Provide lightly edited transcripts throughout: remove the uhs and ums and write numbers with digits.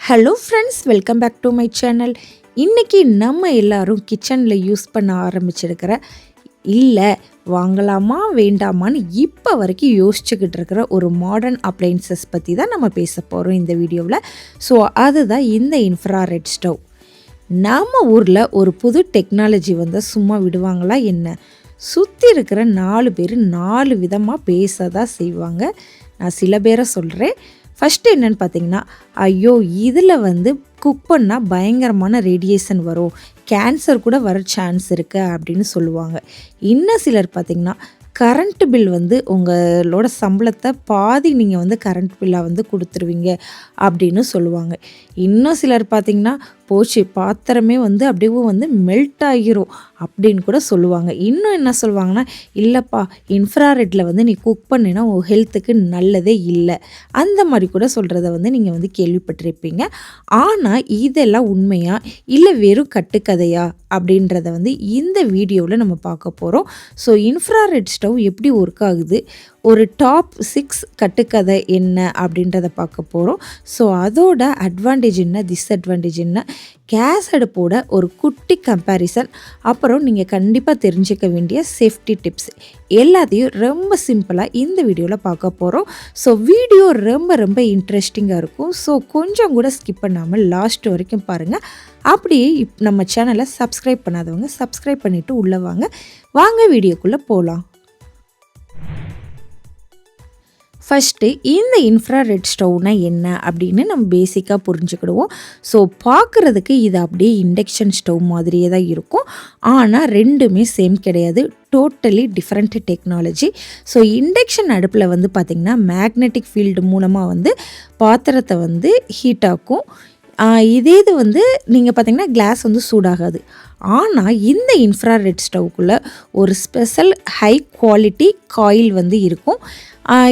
Hello friends, welcome back to my channel. இன்றைக்கி நம்ம எல்லாரும் கிச்சனில் யூஸ் பண்ண ஆரம்பிச்சிருக்கிற இல்லை வாங்கலாமா வேண்டாமான்னு இப்போ வரைக்கும் யோசிச்சுக்கிட்டு இருக்கிற ஒரு மாடர்ன் அப்ளைன்சஸ் பற்றி தான் நம்ம பேச போகிறோம் இந்த வீடியோவில். ஸோ அதுதான் இந்த இன்ஃப்ராரெட் ஸ்டவ். நம்ம ஊரில் ஒரு புது டெக்னாலஜி வந்தால் சும்மா விடுவாங்களா என்ன? சுற்றி இருக்கிற 4 பேர் 4 விதமாக பேச தான் செய்வாங்க. நான் சில பேரை சொல்கிறேன். ஃபஸ்ட்டு என்னென்னு பார்த்தீங்கன்னா, ஐயோ இதில் குக் பண்ணால் பயங்கரமான ரேடியேஷன் வரும், கேன்சர் கூட வர சான்ஸ் இருக்குது அப்படின்னு சொல்லுவாங்க. இன்னும் சிலர் பார்த்திங்கன்னா, கரண்ட் பில் உங்களோட சம்பளத்தை பாதி நீங்கள் கரண்ட் பில்லாக கொடுத்துருவீங்க அப்படின்னு சொல்லுவாங்க. இன்னும் சிலர் பார்த்திங்கன்னா, போச்சு பாத்திரமே அப்படியே மெல்ட் ஆகிரும் அப்படின்னு கூட சொல்லுவாங்க. இன்னும் என்ன சொல்லுவாங்கன்னா, இல்லைப்பா இன்ஃப்ராரெட்டில் நீ குக் பண்ணினா உங்கள் ஹெல்த்துக்கு நல்லதே இல்லை, அந்த மாதிரி கூட சொல்கிறத நீங்கள் கேள்விப்பட்டிருப்பீங்க. ஆனால் இதெல்லாம் உண்மையா இல்லை வெறும் கட்டுக்கதையா அப்படின்றத இந்த வீடியோவில் நம்ம பார்க்க போகிறோம். ஸோ இன்ஃப்ராரெட் ஸ்டவ் எப்படி ஒர்க் ஆகுது, ஒரு டாப் 6 கட்டுக்கதை என்ன அப்படின்றத பார்க்க போகிறோம். ஸோ அதோட அட்வான்டேஜ் என்ன, டிஸ்அட்வான்டேஜ் என்ன, கேஸ் அடுப்போட ஒரு குட்டி கம்பேரிசன், அப்புறம் நீங்கள் கண்டிப்பாக தெரிஞ்சிக்க வேண்டிய சேஃப்டி டிப்ஸ் எல்லாத்தையும் ரொம்ப சிம்பிளாக இந்த வீடியோவில் பார்க்க போகிறோம். ஸோ வீடியோ ரொம்ப இன்ட்ரெஸ்டிங்காக இருக்கும். ஸோ கொஞ்சம் கூட ஸ்கிப் பண்ணாமல் லாஸ்ட் வரைக்கும் பாருங்கள். அப்படியே நம்ம சேனலை சப்ஸ்கிரைப் பண்ணாதவங்க சப்ஸ்கிரைப் பண்ணிவிட்டு உள்ளே வாங்க வீடியோக்குள்ளே போகலாம். ஃபஸ்ட்டு இந்த இன்ஃப்ராரெட் ஸ்டவ்னால் என்ன அப்படின்னு நம்ம பேசிக்காக புரிஞ்சுக்கிடுவோம். ஸோ பார்க்குறதுக்கு இது அப்படியே இண்டக்ஷன் ஸ்டவ் மாதிரியே தான் இருக்கும். ஆனால் ரெண்டுமே சேம் கிடையாது, totally different technology. So induction அடுப்பில் பார்த்திங்கன்னா மேக்னெட்டிக் ஃபீல்டு மூலமாக பாத்திரத்தை ஹீட் ஆக்கும். இதே இது நீங்கள் பார்த்திங்கன்னா கிளாஸ் சூடாகாது. ஆனால் இந்த இன்ஃப்ராரெட் ஸ்டவ்க்குள்ளே ஒரு ஸ்பெஷல் ஹை குவாலிட்டி காயில் இருக்கும்.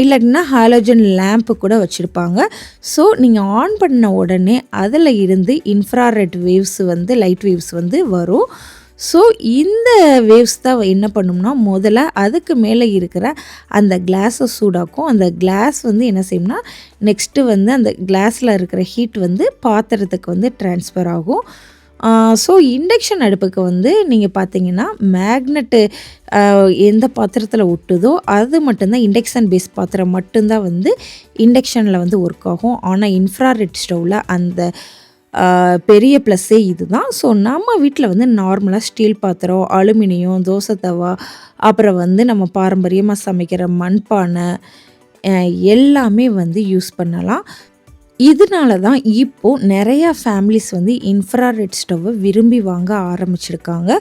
இல்லாட்டினா ஹாலோஜன் லேம்ப்பு கூட வச்சுருப்பாங்க. ஸோ நீங்கள் ஆன் பண்ண உடனே அதில் இருந்து இன்ஃப்ராரெட் வேவ்ஸ் லைட் வேவ்ஸ் வரும். ஸோ இந்த வேவ்ஸ் தான் என்ன பண்ணும்னா, முதல்ல அதுக்கு மேலே இருக்கிற அந்த கிளாஸை சூடாக்கும். அந்த கிளாஸ் என்ன செய்யும்னா, நெக்ஸ்ட்டு அந்த கிளாஸில் இருக்கிற ஹீட் பாத்திரத்துக்கு ட்ரான்ஸ்ஃபர் ஆகும். ஸோ இண்டக்ஷன் அடுப்புக்கு நீங்கள் பார்த்தீங்கன்னா மேக்னெட்டு எந்த பாத்திரத்தில் ஒட்டுதோ அது மட்டும்தான், இண்டக்ஷன் பேஸ் பாத்திரம் மட்டும்தான் இண்டக்ஷனில் ஒர்க் ஆகும். ஆனால் இன்ஃப்ராரெட் ஸ்டவ்வில் அந்த பெரிய ப்ளஸ்ஸே இது தான். ஸோ நம்ம வீட்டில் நார்மலாக ஸ்டீல் பாத்திரம், அலுமினியம், தோசை தவா, அப்புறம் நம்ம பாரம்பரியமாக சமைக்கிற மண்பானை எல்லாமே யூஸ் பண்ணலாம். இதனால தான் இப்போது நிறையா ஃபேமிலிஸ் இன்ஃப்ராரெட் ஸ்டவ்வை விரும்பி வாங்க ஆரம்பிச்சிருக்காங்க.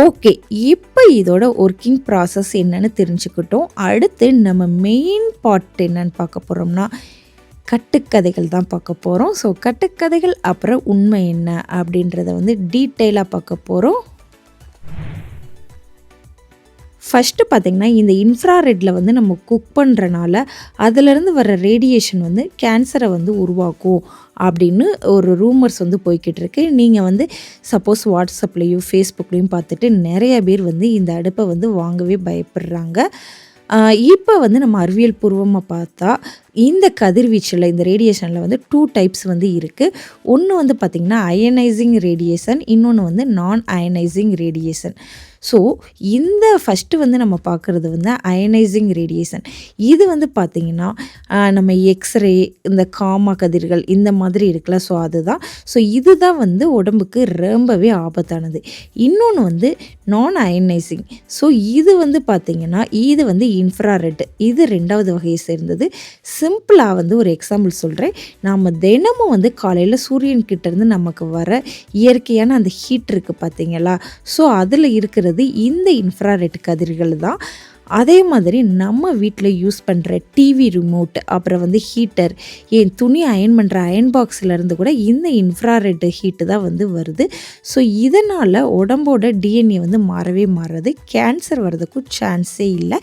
ஓகே, இப்போ இதோட ஒர்க்கிங் ப்ராசஸ் என்னென்னு தெரிஞ்சுக்கிட்டோம். அடுத்து நம்ம மெயின் பார்ட் என்னென்னு பார்க்க போகிறோம்னா, கட்டுக்கதைகள் தான் பார்க்க போகிறோம். ஸோ கட்டுக்கதைகள் அப்புறம் உண்மை என்ன அப்படின்றத டீட்டெயிலாக பார்க்க போகிறோம். ஃபஸ்ட்டு பார்த்திங்கன்னா, இந்த இன்ஃப்ராரெட்டில் நம்ம குக் பண்ணுறனால அதிலேருந்து வர ரேடியேஷன் கேன்சரை உருவாக்கும் அப்படின்னு ஒரு ரூமர்ஸ் போய்கிட்டு இருக்கு. நீங்கள் சப்போஸ் வாட்ஸ்அப்லேயும் ஃபேஸ்புக்லேயும் பார்த்துட்டு நிறைய பேர் இந்த அடுப்பை வாங்கவே பயப்படுறாங்க. இப்போ நம்ம அறிவியல் பூர்வமாக பார்த்தா இந்த கதிர்வீச்சில், இந்த ரேடியேஷனில் 2 டைப்ஸ் இருக்குது. ஒன்று பார்த்திங்கன்னா அயனைசிங் ரேடியேஷன், இன்னொன்று நான் அயனைசிங் ரேடியேஷன். ஸோ இந்த ஃபஸ்ட்டு நம்ம பார்க்குறது அயனைசிங் ரேடியேஷன். இது பார்த்திங்கன்னா நம்ம எக்ஸ்ரே, இந்த காமா கதிர்கள் இந்த மாதிரி இருக்குல்ல, ஸோ அதுதான். ஸோ இதுதான் உடம்புக்கு ரொம்பவே ஆபத்தானது. இன்னொன்று நான் அயனைசிங். ஸோ இது பார்த்திங்கன்னா இது இன்ஃப்ராரெட், இது 2வது வகையை சேர்ந்தது. சிம்பிளாக ஒரு எக்ஸாம்பிள் சொல்கிறேன். நாம் தினமும் காலையில் சூரியன்கிட்டேருந்து நமக்கு வர இயற்கையான அந்த ஹீட் இருக்குது பார்த்திங்களா, ஸோ அதில் இருக்கிறது இந்த இன்ஃப்ராரெட் கதிர்கள் தான். அதே மாதிரி நம்ம வீட்டில் யூஸ் பண்ணுற டிவி ரிமோட், அப்புறம் ஹீட்டர், ஏன் துணி அயன் பண்ணுற அயன் பாக்ஸ்லேருந்து கூட இந்த இன்ஃப்ராரெட் ஹீட்டு தான் வருது. ஸோ இதனால் உடம்போட டிஎன்ஏ மாறாது, கேன்சர் வர்றதுக்கும் சான்ஸே இல்லை.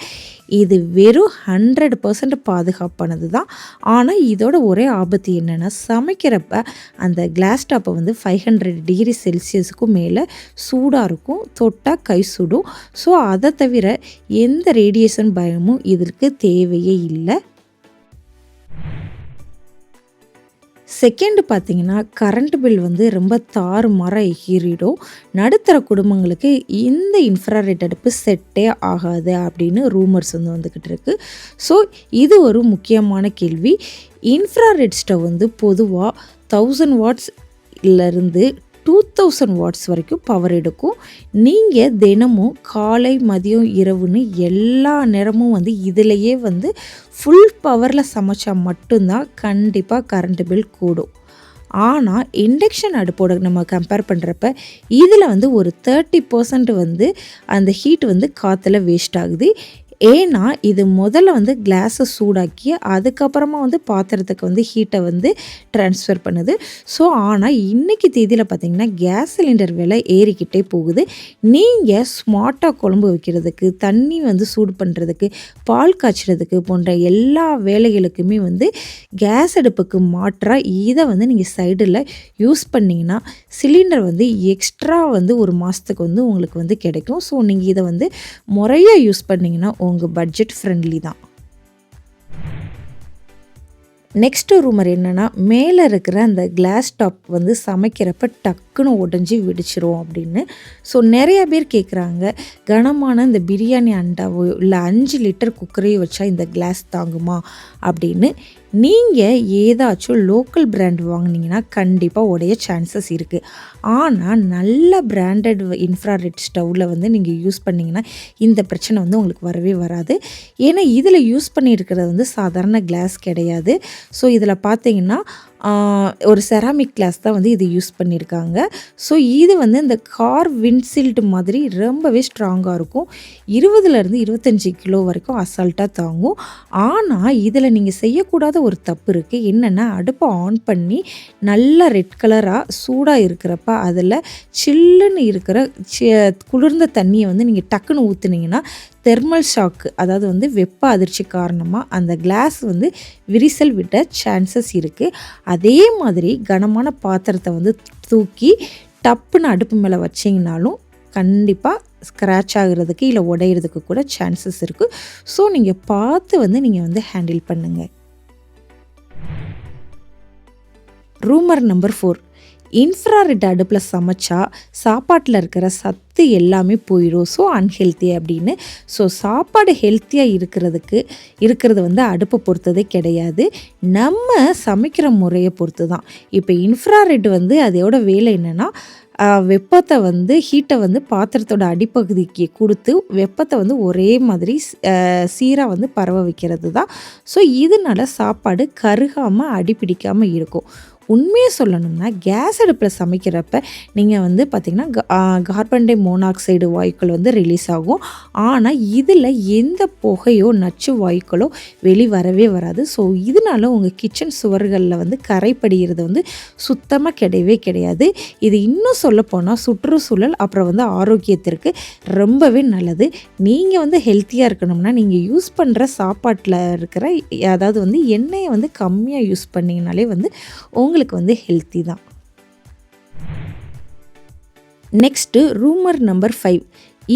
இது வெறும் 100% பாதுகாப்பானது தான். ஆனால் இதோட ஒரே ஆபத்து என்னென்னா, சமைக்கிறப்ப அந்த கிளாஸ் டாப்பை 500 டிகிரி செல்சியஸுக்கும் மேலே சூடாக இருக்கும், தொட்டால் கை சுடும். ஸோ அதை தவிர எந்த ரேடியேஷன் பயமும் இதற்கு தேவையே இல்லை. செகண்டு பார்த்தீங்கன்னா, கரண்ட் பில் வந்து ரொம்ப தாறுமாறா ஏறிடும். நடுத்தர குடும்பங்களுக்கு இந்த இன்ஃப்ராரெட் அடுப்பு செட்டே ஆகாது அப்படின்னு ரூமர்ஸ் வந்து வந்துக்கிட்டு இருக்கு. ஸோ இது ஒரு முக்கியமான கேள்வி. இன்ஃப்ராரெட் ஸ்டவ் வந்து பொதுவா 1000 வாட்ஸ்லருந்து 2000 வாட்ஸ் வரைக்கும் பவர் எடுக்கும். நீங்கள் தினமும் காலை, மதியம், இரவுன்னு எல்லா நேரமும் வந்து இதிலேயே வந்து ஃபுல் பவரில் சமைச்சா மட்டும்தான் கண்டிப்பாக கரண்ட் பில் கூடும். ஆனால் இண்டக்ஷன் அடுப்போட நம்ம கம்பேர் பண்ணுறப்ப இதில் வந்து ஒரு 30% வந்து அந்த ஹீட் வந்து காற்றுல வேஸ்ட் ஆகுது. ஏன்னா இது முதல்ல வந்து கிளாஸை சூடாக்கி அதுக்கப்புறமா வந்து பாத்திரத்துக்கு வந்து ஹீட்டை வந்து ட்ரான்ஸ்ஃபர் பண்ணுது. ஸோ ஆனால் இன்றைக்கி தேதியில் பார்த்திங்கன்னா கேஸ் சிலிண்டர் விலை ஏறிக்கிட்டே போகுது. நீங்கள் ஸ்மார்ட்டாக குழம்பு வைக்கிறதுக்கு, தண்ணி வந்து சூடு பண்ணுறதுக்கு, பால் காய்ச்சறதுக்கு போன்ற எல்லா வேலைகளுக்குமே வந்து கேஸ் அடுப்புக்கு மாற்றாக இதை வந்து நீங்கள் சைடில் யூஸ் பண்ணிங்கன்னா சிலிண்டர் வந்து எக்ஸ்ட்ரா வந்து ஒரு மாதத்துக்கு வந்து உங்களுக்கு வந்து கிடைக்கும். ஸோ நீங்கள் இதை வந்து முறையாக யூஸ் பண்ணிங்கன்னா உங்கள் பட்ஜெட் ஃப்ரெண்ட்லி தான். நெக்ஸ்ட்டு ரூமர் என்னென்னா, மேலே இருக்கிற அந்த கிளாஸ் டாப் வந்து சமைக்கிறப்ப டக்குன்னு உடஞ்சி வெடிச்சிரும் அப்படின்னு. ஸோ நிறைய பேர் கேட்குறாங்க, கனமான இந்த பிரியாணி அண்டாவோ இல்லை 5 லிட்டர் குக்கரையோ வச்சா இந்த கிளாஸ் தாங்குமா அப்படின்னு. நீங்கள் ஏதாச்சும் லோக்கல் பிராண்ட் வாங்கினீங்கன்னா கண்டிப்பாக உடைய சான்சஸ் இருக்குது. ஆனால் நல்ல பிராண்டட் இன்ஃப்ராரெட் ஸ்டவ்வில் வந்து நீங்கள் யூஸ் பண்ணிங்கன்னா இந்த பிரச்சனை வந்து உங்களுக்கு வரவே வராது. ஏன்னா இதில் யூஸ் பண்ணியிருக்கிறது வந்து சாதாரண கிளாஸ் கிடையாது. ஸோ இதில் பார்த்தீங்கன்னா ஒரு செராமிக் கிளாஸ் தான் வந்து இது யூஸ் பண்ணியிருக்காங்க. ஸோ இது வந்து இந்த கார் விண்ட்ஷீல்டு மாதிரி ரொம்பவே ஸ்ட்ராங்காக இருக்கும். 20லேருந்து 25 கிலோ வரைக்கும் அசால்ட்டாக தாங்கும். ஆனால் இதில் நீங்கள் செய்யக்கூடாத ஒரு தப்பு இருக்குது. என்னென்னா, அடுப்பை ஆன் பண்ணி நல்லா ரெட் கலராக சூடாக இருக்கிறப்ப அதில் சில்லுன்னு இருக்கிற குளிர்ந்த தண்ணியை வந்து நீங்கள் டக்குன்னு ஊற்றுனீங்கன்னா தெர்மல் ஷாக்கு, அதாவது வந்து வெப்ப அதிர்ச்சி காரணமாக அந்த கிளாஸ் வந்து விரிசல் விட சான்சஸ் இருக்குது. அதே மாதிரி கனமான பாத்திரத்தை வந்து தூக்கி டப்புன்னு அடுப்பு மேலே வச்சிங்கனாலும் கண்டிப்பாக ஸ்க்ராட்ச் ஆகிறதுக்கு இல்லை உடையிறதுக்கு கூட சான்சஸ் இருக்குது. ஸோ நீங்கள் பார்த்து வந்து நீங்கள் வந்து ஹேண்டில் பண்ணுங்கள். ரூமர் நம்பர் 4, இன்ஃப்ராரெட் அடுப்பில் சமைச்சா சாப்பாட்டில் இருக்கிற சத்து எல்லாமே போயிடும், ஸோ அன்ஹெல்த்தி அப்படின்னு. ஸோ சாப்பாடு ஹெல்த்தியாக இருக்கிறது வந்து அடுப்பை பொறுத்ததே கிடையாது, நம்ம சமைக்கிற முறையை பொறுத்து தான். இப்போ இன்ஃப்ராரெட் வந்து அதோட வேலை என்னென்னா, வெப்பத்தை வந்து ஹீட்டை வந்து பாத்திரத்தோட அடிப்பகுதிக்கு கொடுத்து வெப்பத்தை வந்து ஒரே மாதிரி சீராக வந்து பரவ வைக்கிறது தான். ஸோ இதனால் சாப்பாடு கருகாமல் அடிப்பிடிக்காமல் இருக்கும். உண்மையை சொல்லணும்னா கேஸ் அடுப்பில் சமைக்கிறப்ப நீங்கள் வந்து பார்த்திங்கன்னா கார்பன் டை மோனாக்சைடு வாயுக்கள் வந்து ரிலீஸ் ஆகும். ஆனால் இதில் எந்த புகையோ நச்சு வாயுக்களோ வரவே வராது. ஸோ இதனால உங்கள் கிச்சன் சுவர்களில் வந்து கரைப்படுகிறது வந்து சுத்தமாக கிடையவே கிடையாது. இது இன்னும் சொல்லப்போனால் சுற்றுச்சூழல் அப்புறம் வந்து ஆரோக்கியத்திற்கு ரொம்பவே நல்லது. நீங்கள் வந்து ஹெல்த்தியாக இருக்கணும்னா நீங்கள் யூஸ் பண்ணுற சாப்பாட்டில் இருக்கிற அதாவது வந்து எண்ணெயை வந்து கம்மியாக யூஸ் பண்ணிங்கனாலே வந்து உங்களுக்கு வந்து ஹெல்த்தி தான். நெக்ஸ்ட்டு ரூமர் நம்பர் 5,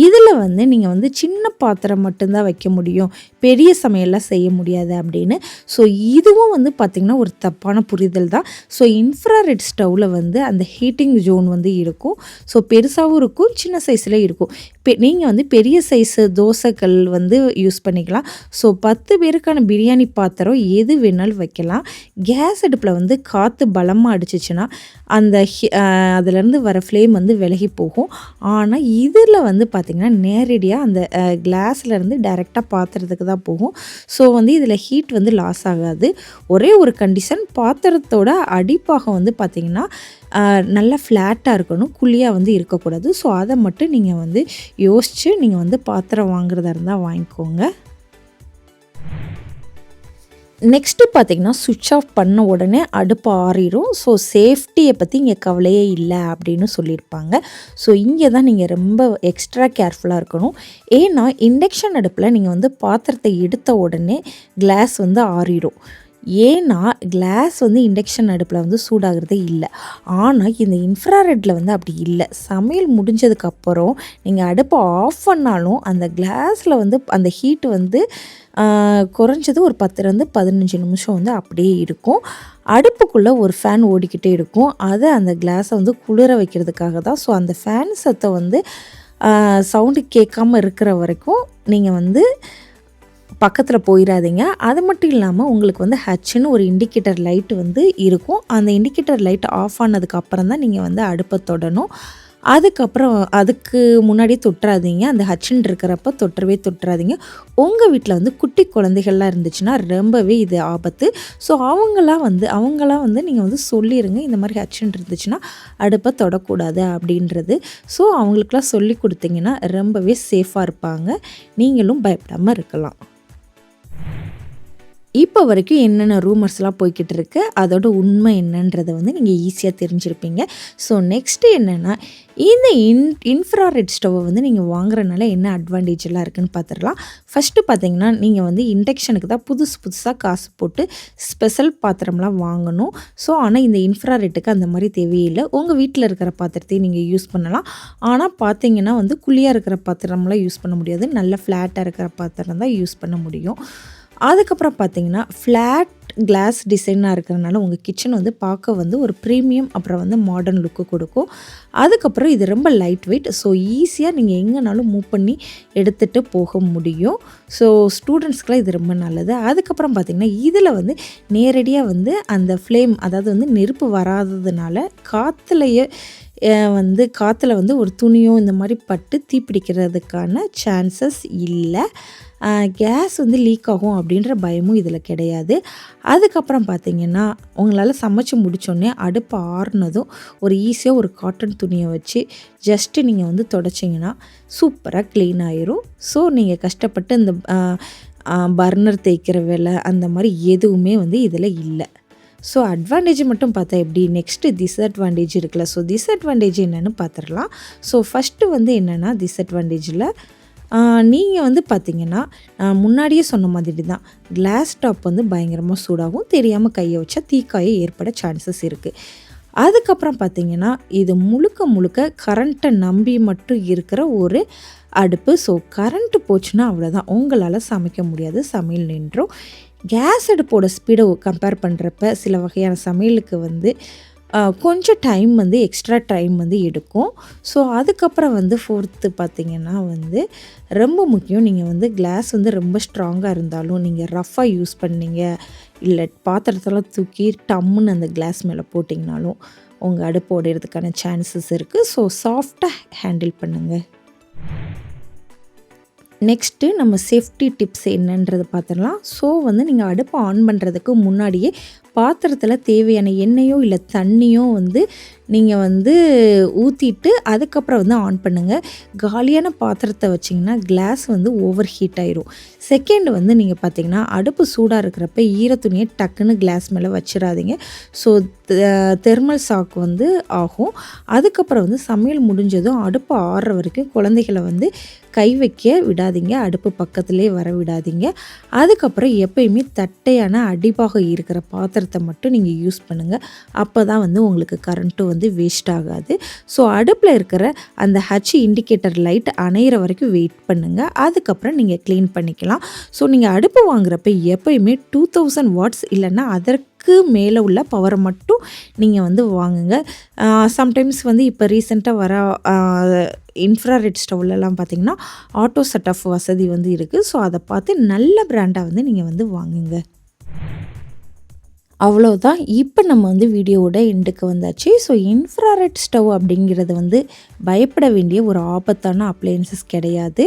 இதில் வந்து நீங்கள் வந்து சின்ன பாத்திரம் மட்டும்தான் வைக்க முடியும், பெரிய சமையல்லாம் செய்ய முடியாது அப்படின்னு. ஸோ இதுவும் வந்து பார்த்திங்கன்னா ஒரு தப்பான புரிதல் தான். ஸோ இன்ஃப்ராரெட் ஸ்டவ்வில் வந்து அந்த ஹீட்டிங் ஜோன் வந்து இருக்கும். ஸோ பெருசாகவும் இருக்கும், சின்ன சைஸில் இருக்கும். நீங்கள் வந்து பெரிய சைஸு தோசைக்கல் வந்து யூஸ் பண்ணிக்கலாம். ஸோ 10 பேருக்கான பிரியாணி பாத்திரம் எது வேணாலும் வைக்கலாம். கேஸ் அடுப்பில் வந்து காற்று பலமாக அடிச்சிச்சுன்னா அந்த அதுலேருந்து வர ஃப்ளேம் வந்து விலகி போகும். ஆனால் இதில் வந்து பார்த்திங்கன்னா நேரடியாக அந்த கிளாஸ்லேருந்து டைரெக்டாக பாத்திரத்துக்கு தான் போகும். ஸோ வந்து இதில் ஹீட் வந்து லாஸ் ஆகாது. ஒரே ஒரு கண்டிஷன், பாத்திரத்தோட அடிப்பாகம் வந்து பார்த்திங்கன்னா நல்லா ஃப்ளாட்டாக இருக்கணும், குழியாக வந்து இருக்கக்கூடாது. ஸோ அதை மட்டும் நீங்கள் வந்து யோசித்து நீங்கள் வந்து பாத்திரம் வாங்குறதா இருந்தால் வாங்கிக்கோங்க. நெக்ஸ்ட்டு பார்த்திங்கன்னா சுவிட்ச் ஆஃப் பண்ண உடனே அடுப்பு ஆறிடும். ஸோ சேஃப்டியை பற்றி இங்கே கவலையே இல்லை அப்படின்னு சொல்லியிருப்பாங்க. ஸோ இங்கே தான் நீங்கள் ரொம்ப எக்ஸ்ட்ரா கேர்ஃபுல்லாக இருக்கணும். ஏன்னா இண்டக்ஷன் அடுப்பில் நீங்கள் வந்து பாத்திரத்தை எடுத்த உடனே கிளாஸ் வந்து ஆறிடும். ஏன்னா கிளாஸ் வந்து இண்டக்ஷன் அடுப்பில் வந்து சூடாகிறதே இல்லை. ஆனால் இந்த இன்ஃப்ராரெட்டில் வந்து அப்படி இல்லை. சமையல் முடிஞ்சதுக்கப்புறம் நீங்கள் அடுப்பை ஆஃப் பண்ணாலும் அந்த கிளாஸில் வந்து அந்த ஹீட் வந்து குறைஞ்சது ஒரு 10லேருந்து 15 நிமிஷம் வந்து அப்படியே இருக்கும். அடுப்புக்குள்ளே ஒரு ஃபேன் ஓடிக்கிட்டே இருக்கும். அதை அந்த கிளாஸை வந்து குளிர வைக்கிறதுக்காக தான். ஸோ அந்த ஃபேன் சத்தம் வந்து சவுண்டு கேட்காமல் இருக்கிற வரைக்கும் நீங்கள் வந்து பக்கத்தில் போயிடாதீங்க. அது மட்டும் இல்லாமல் உங்களுக்கு வந்து ஹச்சுன்னு ஒரு இண்டிகேட்டர் லைட்டு வந்து இருக்கும். அந்த இண்டிகேட்டர் லைட் ஆஃப் ஆனதுக்கப்புறம் தான் நீங்கள் வந்து அடுப்பை தொடணும். அதுக்கப்புறம் அதுக்கு முன்னாடியே தொட்டுறாதீங்க. அந்த ஹச்சுன்னு இருக்கிறப்ப தொட்டுறாதீங்க. உங்கள் வீட்டில் வந்து குட்டி குழந்தைகள்லாம் இருந்துச்சுன்னா ரொம்பவே இது ஆபத்து. ஸோ அவங்களாம் வந்து நீங்கள் வந்து சொல்லிடுங்க, இந்த மாதிரி ஹச்சுன்னு இருந்துச்சுன்னா அடுப்பை தொடக்கூடாது அப்படின்றது. ஸோ அவங்களுக்குலாம் சொல்லி கொடுத்தீங்கன்னா ரொம்பவே சேஃபாக இருப்பாங்க. நீங்களும் பயப்படாமல் இருக்கலாம். இப்போ வரைக்கும் என்னென்ன ரூமர்ஸ்லாம் போய்கிட்டு இருக்கு, அதோட உண்மை என்னன்றதை வந்து நீங்கள் ஈஸியாக தெரிஞ்சிருப்பீங்க. ஸோ நெக்ஸ்ட்டு என்னென்னா, இந்த இன்ஃப்ராரெட் ஸ்டவ்வை வந்து நீங்கள் வாங்குறதுனால என்ன அட்வான்டேஜெல்லாம் இருக்குதுன்னு பார்த்துடலாம். ஃபஸ்ட்டு பார்த்தீங்கன்னா, நீங்கள் வந்து இண்டக்ஷனுக்கு தான் புதுசாக காசு போட்டு ஸ்பெஷல் பாத்திரம்லாம் வாங்கணும். ஸோ ஆனால் இந்த இன்ஃப்ராரெட்டுக்கு அந்த மாதிரி தேவையில்லை. உங்கள் வீட்டில் இருக்கிற பாத்திரத்தையும் நீங்கள் யூஸ் பண்ணலாம். ஆனால் பார்த்தீங்கன்னா வந்து குழியாக இருக்கிற பாத்திரம்லாம் யூஸ் பண்ண முடியாது. நல்ல ஃப்ளாட்டாக இருக்கிற பாத்திரம் தான் யூஸ் பண்ண முடியும். அதுக்கப்புறம் பார்த்தீங்கன்னா, ஃப்ளாட் கிளாஸ் டிசைனாக இருக்கிறனால உங்கள் கிச்சன் வந்து பார்க்க வந்து ஒரு ப்ரீமியம் அப்புறம் வந்து மாடர்ன் லுக்கு கொடுக்கும். அதுக்கப்புறம் இது ரொம்ப லைட் வெயிட். ஸோ ஈஸியாக நீங்கள் எங்கேனாலும் மூவ் பண்ணி எடுத்துகிட்டு போக முடியும். ஸோ ஸ்டூடெண்ட்ஸ்க்கெலாம் இது ரொம்ப நல்லது. அதுக்கப்புறம் பார்த்திங்கன்னா, இதில் வந்து நேரடியாக வந்து அந்த ஃப்ளேம், அதாவது வந்து நெருப்பு வராததுனால காற்றுல வந்து ஒரு துணியோ இந்த மாதிரி பட்டு தீப்பிடிக்கிறதுக்கான சான்சஸ் இல்லை. கேஸ் வந்து லீக் ஆகும் அப்படின்ற பயமும் இதில் கிடையாது. அதுக்கப்புறம் பார்த்திங்கன்னா, உங்களால் சமைச்சு முடித்தோடனே அடுப்பு ஆறுனதும் ஒரு ஈஸியாக ஒரு காட்டன் துணியை வச்சு ஜஸ்ட்டு நீங்கள் வந்து துடைச்சிங்கன்னா சூப்பராக க்ளீன் ஆயிரும். ஸோ நீங்கள் கஷ்டப்பட்டு இந்த பர்னர் தேய்க்கிற வேலை அந்த மாதிரி எதுவுமே வந்து இதில் இல்லை. ஸோ அட்வான்டேஜ் மட்டும் பார்த்தா எப்படி, நெக்ஸ்ட்டு டிஸ்அட்வான்டேஜ் இருக்குல்ல. ஸோ டிஸ்அட்வான்டேஜ் என்னென்னு பார்த்துடலாம். ஸோ ஃபஸ்ட்டு வந்து என்னென்னா, டிஸ்அட்வான்டேஜில் நீங்கள் வந்து பார்த்திங்கன்னா, முன்னாடியே சொன்ன மாதிரி தான் கிளாஸ் டாப் வந்து பயங்கரமாக சூடாகும். தெரியாமல் கையை வச்சா தீக்காய ஏற்பட சான்சஸ் இருக்குது. அதுக்கப்புறம் பார்த்திங்கன்னா, இது முழுக்க கரண்ட்டை நம்பி மட்டும் இருக்கிற ஒரு அடுப்பு. ஸோ கரண்ட்டு போச்சுன்னா அவ்வளோதான், உங்களால் சமைக்க முடியாது, சமையல் நின்றும். கேஸ் அடுப்போட ஸ்பீடை கம்பேர் பண்ணுறப்ப சில வகையான சமையலுக்கு வந்து கொஞ்சம் டைம் வந்து எக்ஸ்ட்ரா டைம் வந்து எடுக்கும். ஸோ அதுக்கப்புறம் வந்து ஃபோர்த்து பார்த்திங்கன்னா வந்து ரொம்ப முக்கியம். நீங்கள் வந்து கிளாஸ் வந்து ரொம்ப ஸ்ட்ராங்காக இருந்தாலும் நீங்கள் ரஃப்பாக யூஸ் பண்ணீங்க, இல்லை பாத்திரத்தெல்லாம் தூக்கி டம்முன்னு அந்த கிளாஸ் மேலே போட்டிங்கனாலும் உங்கள் அடுப்பு உடையிறதுக்கான சான்சஸ் இருக்குது. ஸோ சாஃப்டாக ஹேண்டில் பண்ணுங்கள். நெக்ஸ்ட்டு நம்ம சேஃப்டி டிப்ஸ் என்னன்றது பார்த்துடலாம். ஸோ வந்து நீங்கள் அடுப்பை ஆன் பண்ணுறதுக்கு முன்னாடியே பாத்திரத்தில் தேவையான எண்ணெயோ இல்லை தண்ணியோ வந்து நீங்கள் வந்து ஊற்றிட்டு அதுக்கப்புறம் வந்து ஆன் பண்ணுங்கள். காலியான பாத்திரத்தை வச்சிங்கன்னா கிளாஸ் வந்து ஓவர் ஹீட் ஆயிரும். செகண்ட் வந்து நீங்கள் பார்த்திங்கன்னா, அடுப்பு சூடாக இருக்கிறப்ப ஈரத்துணியை டக்குன்னு கிளாஸ் மேலே வச்சிடாதீங்க. ஸோ தெர்மல் ஷாக் வந்து ஆகும். அதுக்கப்புறம் வந்து சமையல் முடிஞ்சதும் அடுப்பு ஆறுற வரைக்கும் குழந்தைகளை வந்து கை வைக்க விடாதீங்க, அடுப்பு பக்கத்துலேயே வர விடாதீங்க. அதுக்கப்புறம் எப்பயுமே தட்டையான அடிபாகம் இருக்கிற பாத்திரத்தை மட்டும் நீங்கள் யூஸ் பண்ணுங்கள். அப்போ தான் வந்து உங்களுக்கு கரண்ட்டும் வந்து வேஸ்ட் ஆகாது. ஸோ அடுப்பில் இருக்கிற அந்த ஹச் இண்டிகேட்டர் லைட் அணையிற வரைக்கும் வெயிட் பண்ணுங்கள். அதுக்கப்புறம் நீங்கள் க்ளீன் பண்ணிக்கலாம். ஸோ நீங்கள் அடுப்பு வாங்குறப்ப எப்பயுமே 2000 வாட்ஸ் இல்லைன்னா அதற்கு மேலே உள்ள பவரை மட்டும் நீங்கள் வந்து வாங்குங்க. சம்டைம்ஸ் வந்து இப்போ ரீசெண்டாக வர இன்ஃப்ராரெட் ஸ்டவ்லலாம் பார்த்திங்கன்னா ஆட்டோ செட் ஆஃப் வசதி வந்து இருக்குது. ஸோ அதை பார்த்து நல்ல பிராண்டாக வந்து நீங்கள் வந்து வாங்குங்க. அவ்வளோதான். இப்போ நம்ம வந்து வீடியோவோட எண்டுக்கு வந்தாச்சு. ஸோ இன்ஃப்ராரெட் ஸ்டவ் அப்படிங்கிறது வந்து பயப்பட வேண்டிய ஒரு ஆபத்தான அப்ளையன்சஸ் கிடையாது.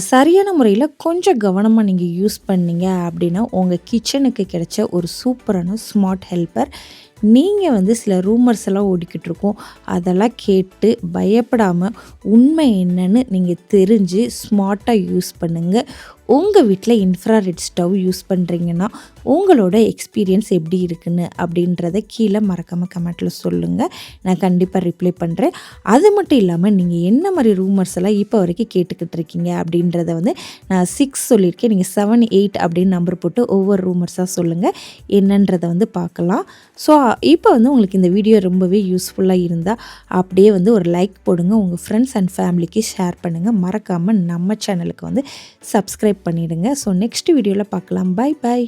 சரியான முறையில் கொஞ்சம் கவனமாக நீங்கள் யூஸ் பண்ணீங்க அப்படின்னா உங்கள் கிச்சனுக்கு கிடைச்ச ஒரு சூப்பரான ஸ்மார்ட் ஹெல்ப்பர். நீங்கள் வந்து சில ரூமர்ஸ் எல்லாம் ஓடிக்கிட்டு இருக்கோம், அதெல்லாம் கேட்டு பயப்படாமல் உண்மை என்னன்னு நீங்கள் தெரிஞ்சு ஸ்மார்ட்டாக யூஸ் பண்ணுங்கள். உங்கள் வீட்டில் இன்ஃப்ராரெட் ஸ்டவ் யூஸ் பண்ணுறீங்கன்னா உங்களோட எக்ஸ்பீரியன்ஸ் எப்படி இருக்குன்னு அப்படின்றத கீழே மறக்காமல் கமெண்ட்டில் சொல்லுங்கள். நான் கண்டிப்பாக ரிப்ளை பண்ணுறேன். அது மட்டும் இல்லாமல் நீங்கள் என்ன மாதிரி ரூமர்ஸ் எல்லாம் இப்போ வரைக்கும் கேட்டுக்கிட்டு இருக்கீங்க அப்படின்றத வந்து நான் 6 சொல்லியிருக்கேன். நீங்கள் 7, 8 அப்படின்னு நம்பர் போட்டு ஒவ்வொரு ரூமர்ஸாக சொல்லுங்கள், என்னன்றதை வந்து பார்க்கலாம். ஸோ இப்போ வந்து உங்களுக்கு இந்த வீடியோ ரொம்பவே யூஸ்ஃபுல்லாக இருந்தால் அப்படியே வந்து ஒரு லைக் போடுங்க, உங்கள் ஃப்ரெண்ட்ஸ் அண்ட் ஃபேமிலிக்கு ஷேர் பண்ணுங்கள். மறக்காமல் நம்ம சேனலுக்கு வந்து சப்ஸ்கிரைப் பண்ணிவிடுங்க. ஸோ நெக்ஸ்ட் வீடியோவில் பார்க்கலாம். Bye bye.